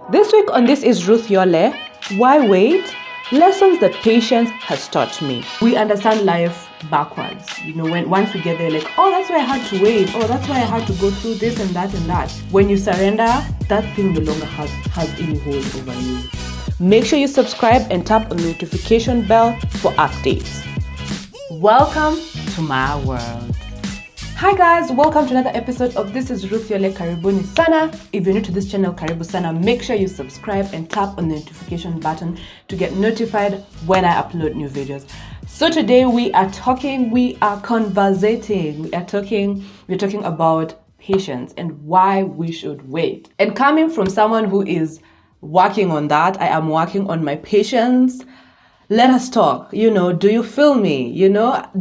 This week on This is Ruth Yole. Why wait? Lessons that patience has taught me. We understand life backwards. Once we get there, like, oh, that's why I had to wait. Oh, that's why I had to go through this and that and that. When you surrender, that thing no longer has any hold over you. Make sure you subscribe and tap on the notification bell for updates. Welcome to my world. Hi guys, welcome to another episode of This is Ruth Yole. Karibuni sana. If you're new to this channel, karibu sana. Make sure you subscribe and tap on the notification button to get notified when I upload new videos. So today we are conversating. We're talking about patience and why we should wait. And coming from someone who is working on that, I am working on my patience. Let us talk. Do you feel me?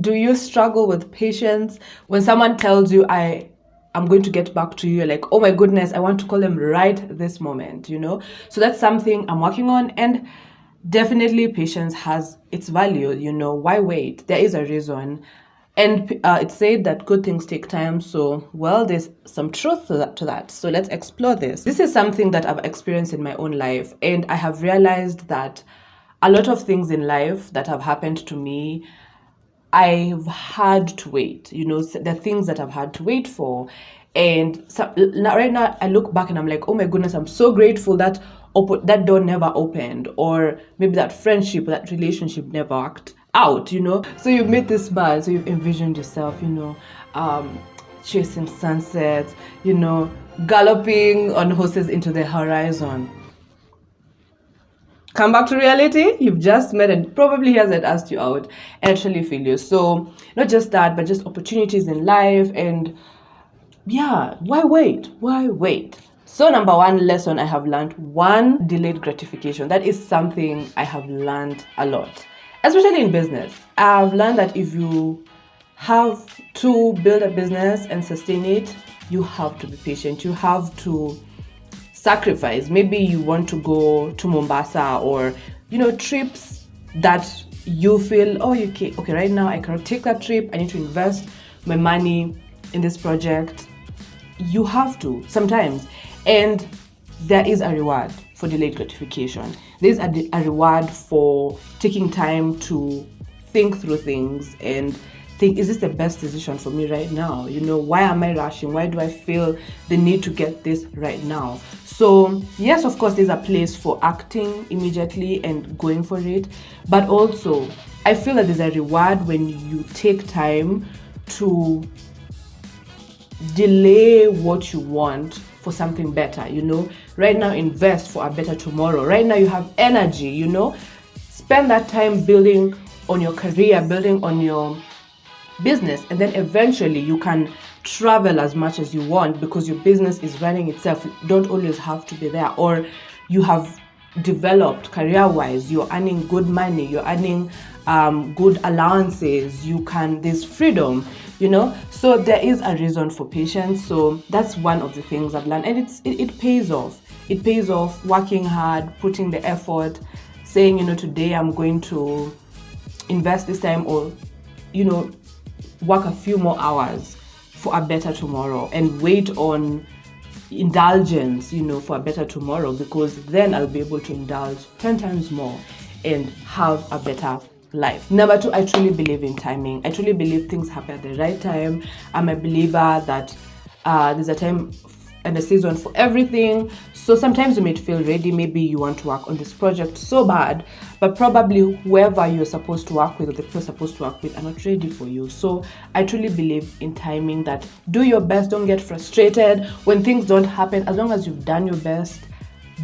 Do you struggle with patience? When someone tells you, I'm going to get back to you, you're like, oh my goodness, I want to call them right this moment, So that's something I'm working on. And definitely patience has its value, Why wait? There is a reason. And it's said that good things take time. So, there's some truth to that. So let's explore this. This is something that I've experienced in my own life. And I have realized that a lot of things in life that have happened to me, I've had to wait, the things that I've had to wait for. And so, right now, I look back and I'm like, oh my goodness, I'm so grateful that that door never opened, or maybe that friendship, that relationship never worked out, So you meet this man, so you've envisioned yourself, chasing sunsets, galloping on horses into the horizon. Come back to reality, you've just met and probably he hasn't asked you out and actually feel you. So not just that, but just opportunities in life. And why wait? Why wait? So number one lesson I have learned, delayed gratification. That is something I have learned a lot, especially in business. I've learned that if you have to build a business and sustain it, you have to be patient. You have to sacrifice. Maybe you want to go to Mombasa or trips that you feel, okay, right now I cannot take that trip. I need to invest my money in this project. You have to sometimes. And there is a reward for delayed gratification. There's a reward for taking time to think through things and think, is this the best decision for me right now? Why am I rushing? Why do I feel the need to get this right now? So yes, of course, there's a place for acting immediately and going for it. But also, I feel that there's a reward when you take time to delay what you want for something better, Right now, invest for a better tomorrow. Right now, you have energy, Spend that time building on your career, building on your business, and then eventually you can travel as much as you want because your business is running itself. You don't always have to be there, or you have developed career-wise, you're earning good money, you're earning good allowances, there's freedom, so there is a reason for patience. So that's one of the things I've learned, and it pays off. It pays off working hard, putting the effort, saying, today I'm going to invest this time, or work a few more hours for a better tomorrow and wait on indulgence, for a better tomorrow, because then I'll be able to indulge 10 times more and have a better life. Number two, I truly believe in timing. I truly believe things happen at the right time. I'm a believer that there's a time and a season for everything. So sometimes you might feel ready. Maybe you want to work on this project so bad, but probably whoever you're supposed to work with or the people you're supposed to work with are not ready for you. So I truly believe in timing, that do your best. Don't get frustrated when things don't happen. As long as you've done your best,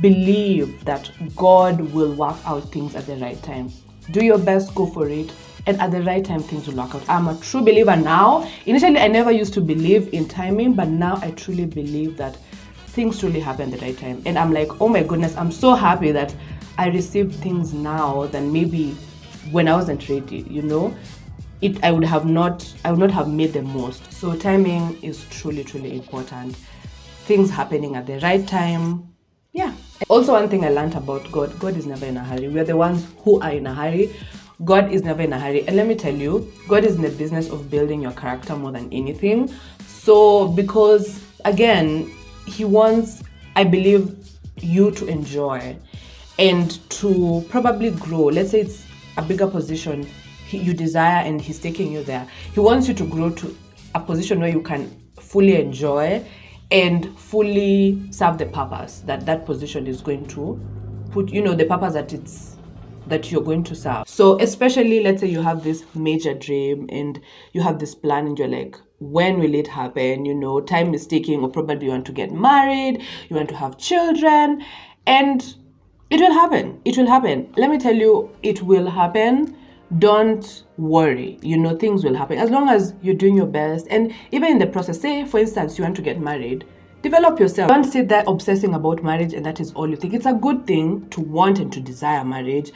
believe that God will work out things at the right time. Do your best, go for it, and at the right time things will work out. I'm a true believer now. Initially, I never used to believe in timing, but now I truly believe that things truly happen at the right time. And I'm like, oh my goodness, I'm so happy that I received things now than maybe when I wasn't ready, I would not have made the most. So timing is truly, truly important. Things happening at the right time. Yeah. Also, one thing I learned about God is never in a hurry. We're the ones who are in a hurry. God is never in a hurry. And let me tell you, God is in the business of building your character more than anything. So because, again, he wants, I believe, you to enjoy and to probably grow. Let's say it's a bigger position you desire and he's taking you there. He wants you to grow to a position where you can fully enjoy and fully serve the purpose that position is going to put, the purpose that you're going to serve. So especially, let's say you have this major dream and you have this plan and you're like, when will it happen? Time is ticking, or probably you want to get married, you want to have children, and it will happen. It will happen. Let me tell you, it will happen. Don't worry. Things will happen as long as you're doing your best. And even in the process, say, for instance, you want to get married, develop yourself. Don't sit there obsessing about marriage and that is all you think. It's a good thing to want and to desire marriage,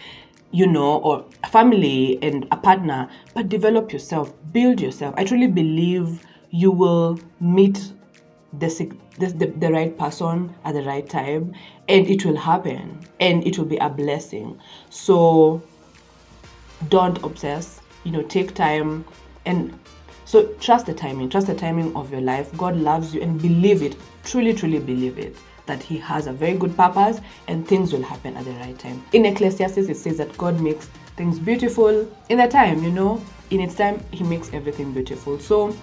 or a family and a partner, but develop yourself, build yourself. I truly believe you will meet the right person at the right time, and it will happen, and it will be a blessing. So don't obsess, take time, and so trust the timing of your life. God loves you, and believe it, truly believe it, that he has a very good purpose and things will happen at the right time. In Ecclesiastes, it says that God makes things beautiful in the time, in its time, he makes everything beautiful. So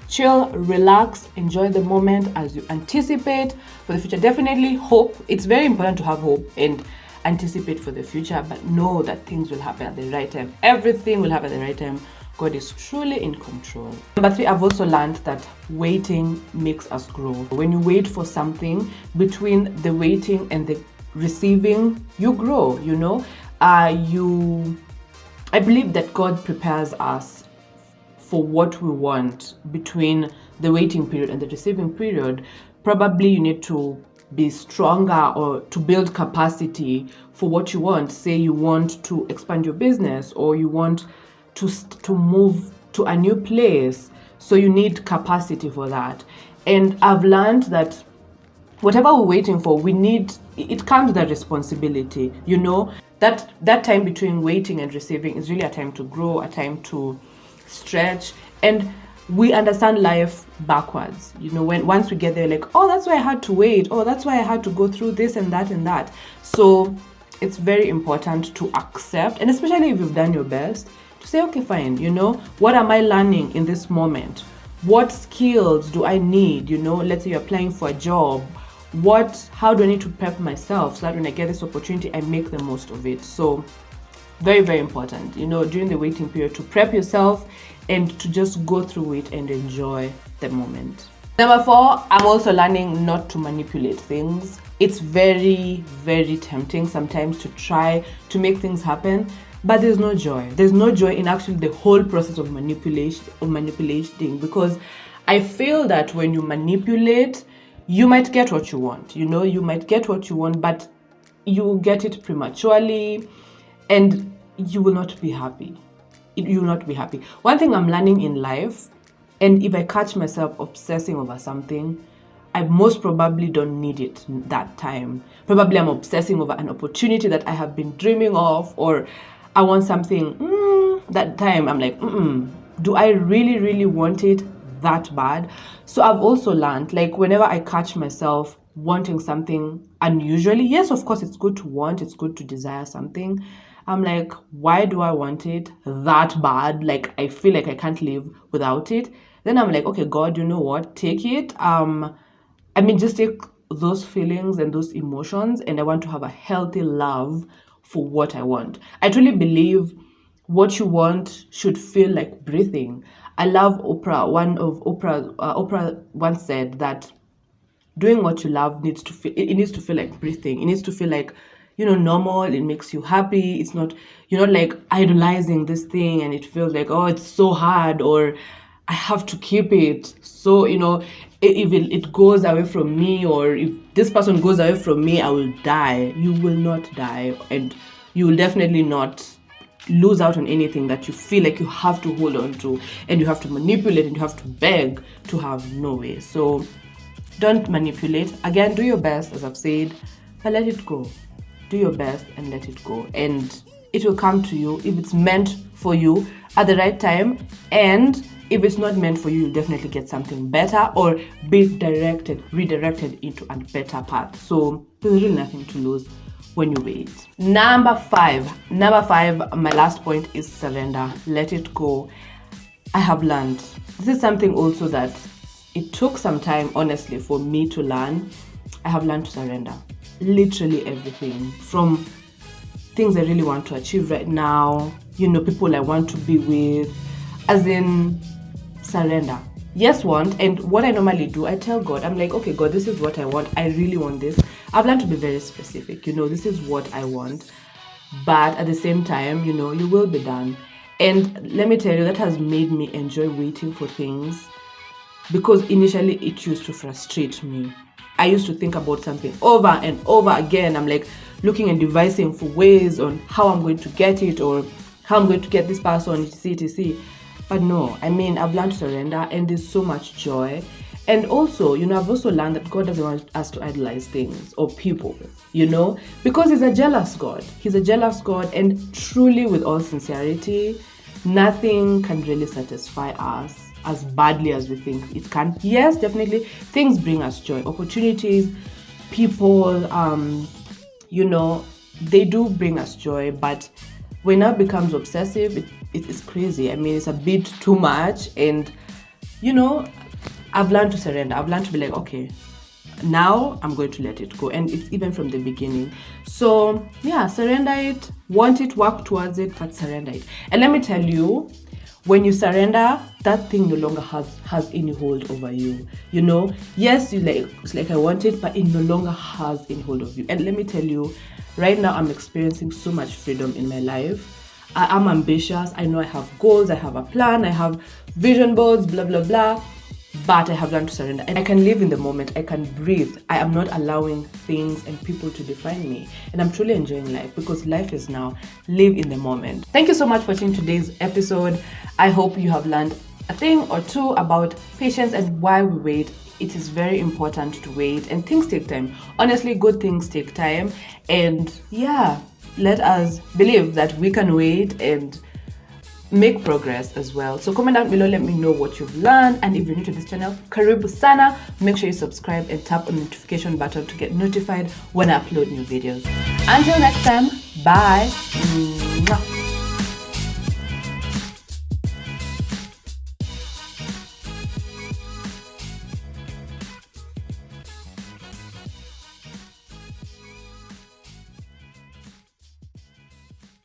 chill, relax, enjoy the moment as you anticipate for the future. Definitely hope. It's very important to have hope and anticipate for the future, but know that things will happen at the right time. Everything will happen at the right time. God is truly in control. Number 3, I've also learned that waiting makes us grow. When you wait for something, between the waiting and the receiving, you grow, I believe that God prepares us for what we want between the waiting period and the receiving period. Probably you need to be stronger or to build capacity for what you want. Say you want to expand your business, or you want to move to a new place, so you need capacity for that. And I've learned that whatever we're waiting for, it comes with a responsibility. That time between waiting and receiving is really a time to grow, a time to stretch, and we understand life backwards. Once we get there, like, oh, that's why I had to wait, oh, that's why I had to go through this and that and that. So it's very important to accept, and especially if you've done your best, to say, okay, fine, what am I learning in this moment? What skills do I need? Let's say you're applying for a job. How do I need to prep myself so that when I get this opportunity, I make the most of it? So very, very important, during the waiting period, to prep yourself and to just go through it and enjoy the moment. Number 4, I'm also learning not to manipulate things. It's very, very tempting sometimes to try to make things happen, but there's no joy. There's no joy in actually the whole process of manipulating, because I feel that when you manipulate, you might get what you want. You might get what you want, but you will get it prematurely, and you will not be happy. You will not be happy. One thing I'm learning in life, and if I catch myself obsessing over something, I most probably don't need it that time. Probably I'm obsessing over an opportunity that I have been dreaming of, or I want something that time. I'm like, do I really, really want it that bad? So I've also learned, like, whenever I catch myself wanting something unusually, yes, of course, it's good to want, it's good to desire something. I'm like, why do I want it that bad? Like, I feel like I can't live without it. Then I'm like, okay, God, you know what? Take it. Just take those feelings and those emotions, and I want to have a healthy love for what I want. I truly believe what you want should feel like breathing. I love Oprah. Oprah once said that doing what you love needs to feel like breathing. It needs to feel like, normal. It makes you happy. It's not, you're not like idolizing this thing and it feels like, oh, it's so hard, or I have to keep it. So, if it goes away from me, or if this person goes away from me, I will die. You will not die, and you will definitely not lose out on anything that you feel like you have to hold on to, and you have to manipulate, and you have to beg to have. No way. So don't manipulate. Again, do your best, as I've said, but let it go. Do your best and let it go, and it will come to you if it's meant for you at the right time. And if it's not meant for you, you'll definitely get something better, or be redirected into a better path. So There's really nothing to lose when you wait. Number five, my last point is surrender. Let it go. I have learned. This is something also that it took some time, honestly, for me to learn. I have learned to surrender. Literally everything. From things I really want to achieve right now, people I want to be with, as in surrender. Yes, want. And what I normally do, I tell God, I'm like, okay, God, this is what I want. I really want this. I've learned to be very specific. This is what I want. But at the same time, you will be done. And let me tell you, that has made me enjoy waiting for things, because initially it used to frustrate me. I used to think about something over and over again. I'm like looking and devising for ways on how I'm going to get it, or how I'm going to get this person, etc. But no, I've learned to surrender, and there's so much joy. And also, I've also learned that God doesn't want us to idolize things or people, because He's a jealous God. He's a jealous God, and truly, with all sincerity, nothing can really satisfy us as badly as we think it can. Yes, definitely, things bring us joy, opportunities, people, they do bring us joy, but when it becomes obsessive, it is crazy. It's a bit too much, and I've learned to surrender. I've learned to be like, okay, now I'm going to let it go. And it's even from the beginning. So yeah, surrender it, want it, work towards it, but surrender it. And let me tell you, when you surrender, that thing no longer has any hold over you. Yes, it's like I want it, but it no longer has any hold of you. And let me tell you, right now I'm experiencing so much freedom in my life. I am ambitious. I know I have goals. I have a plan. I have vision boards, blah, blah, blah. But I have learned to surrender, and I can live in the moment. I can breathe. I am not allowing things and people to define me, and I'm truly enjoying life, because life is now. Live in the moment. Thank you so much for watching today's episode. I hope you have learned a thing or two about patience and why we wait. It is very important to wait, and things take time. Honestly, good things take time, and yeah, let us believe that we can wait and make progress as well. So comment down below, let me know what you've learned, and if you're new to this channel, karibu sana. Make sure you subscribe and tap on the notification button to get notified when I upload new videos. Until next time, bye. Mwah.